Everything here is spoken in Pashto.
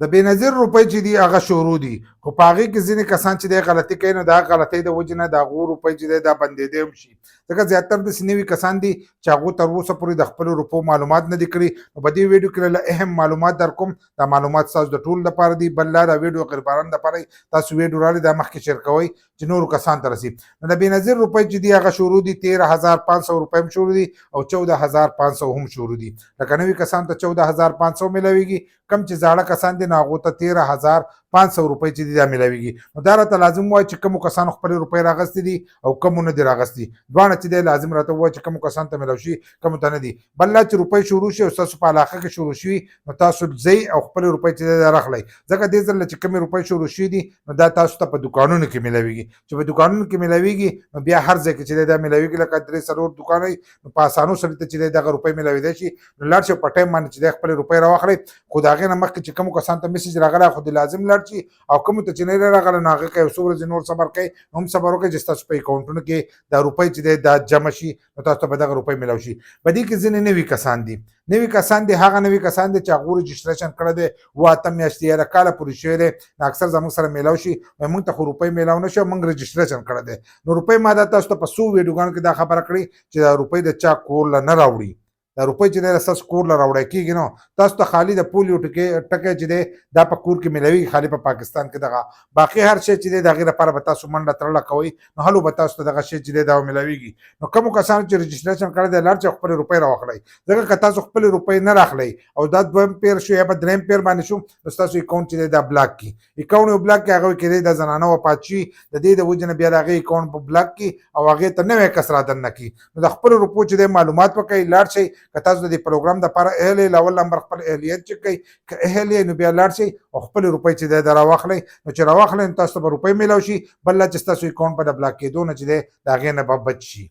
د بېنظیر روپۍ چې دي هغه شروع دي، خو په هغې کې ځینې کسان چې دی غلطي کوي، نو د هغه غلطۍ د وجې نه د هغو روپۍ چې دی دا بندېدی هم شي. ځکه زیاتر داسې نوي کسان دي چې هغو تر اوسه پورې د خپلو روپو معلومات نه دي کړي. نو په دې ویډیو کې له اهم معلومات در کوم. دا معلومات ستاسو د ټولو لپاره دي. بل دا ویډیو غریبانو لپاره تاسو ویډیو راړئ دا مخکې شیر کوئ چې نورو کسانو ته رسي. نو د بېنظیر روپۍ چې دي هغه شروع دي 13,500 روپۍ هم شروع دي او 14,500 هم شروع دي. لکه نوي کسانو ته 14,500 میلاویږي، کم چې زاړه کسان دي نو هغو ته 13,500 روپۍ چې دي دا میلاویږي. نو دا راته لازم ووایي چې کومو کسانو خپلې روپۍ راغستې دي او کومو نه دي راغستې. دواړه چې دی لازم راته ووایي چې کومو کسانو ته میلاو شي کومو ته نه دي. بل دا چې روپۍ شروع شي او ستاسو په علاقه کې شروع شوي، نو تاسو ځئ او خپلې روپۍ چې دی دا راخلئ. ځکه دې ځل چې کومې روپۍ شروع شوي دي نو دا تاسو ته په دوکانونو کې میلاویږي. چې په دوکانونو کې میلاویږي نو بیا هر ځای کې چې دی دا میلاویږي، لکه 3-4 دوکان وي نو په اسانو سره ته چې دی دغه روپۍ میلاویدی شي. نو لاړ شئ په ټایم باندې چې دی خپلې روپۍ راواخلئ. خو د هغې نه مخکې چې کومو کسانو ته میسج راغلی خو د لازم لاړ شي، او کومو ته چې نه دی راغلی نو هغه که یو څو ورځې نور صبر کوئ هم صبر وکړئ چې ستاسو په اکاونټونو کې دا روپۍ چې دی دا جمع شي، نو تاسو ته به دغه روپۍ میلاو شي. په دې کې ځینې نوي کسان دي. نوي کسان دي هغه نوي کسان دي چې هغو رجسټریشن کړی دی 7 میاشتې یا د کاله پورې شوی دی. نو اکثر زموږ سره میلاو شي، وایي موږ ته خو روپۍ میلاو نه شوه، موږ رجسټریشن کړی دی. نو روپۍ ما دا تاسو ته په څو ویډیوګانو کې دا خبره کړې چې دا روپۍ د چا کور له نه راوړي. دا روپۍ چې دی ستاسو کور له راوړی کېږي نو تاسو ته خالي د پولیو ټکی چې دی دا په کور کې میلاویږي، خالي په پاکستان کې دغه. باقي هر شی چې دی د هغې لپاره به تاسو منډه تړله کوئ نو هلو به تاسو ته دغه شی چې دی دا میلاویږي. نو کومو کسانو چې رجسټریشن کړی دی لاړ شئ خپلې روپۍ راواخلئ. ځکه که تاسو خپلې روپۍ نه راخلئ او دا دویم پیر شو یا به دریم پیر باندې شو نو ستاسو اکاونټ چې دی دا بلاک کړي. اکاونټ یو بلاک کړي، هغه کېدی د زنانه وفات شي، د دې د وجې نه بیا د هغې اکاونټ په بلاک کړي او هغې ته نوی کس رادننه کړي. نو د خپلو روپو چې دی معلومات وکړئ. لاړ شئ که تاسو د دې پروګرام دپاره اهل یې، اول نمبر خپل اهلیت چک کړئ. که اهل یې نو بیا لاړ شئ او خپلې روپۍ چې دی دا راواخلئ. نو چې راواخلئ نو تاسو ته به روپۍ میلاو شي. بل لا چې ستاسو اکاونټ به د بلاک کېدو نه چې دی د هغې نه به بچ شي.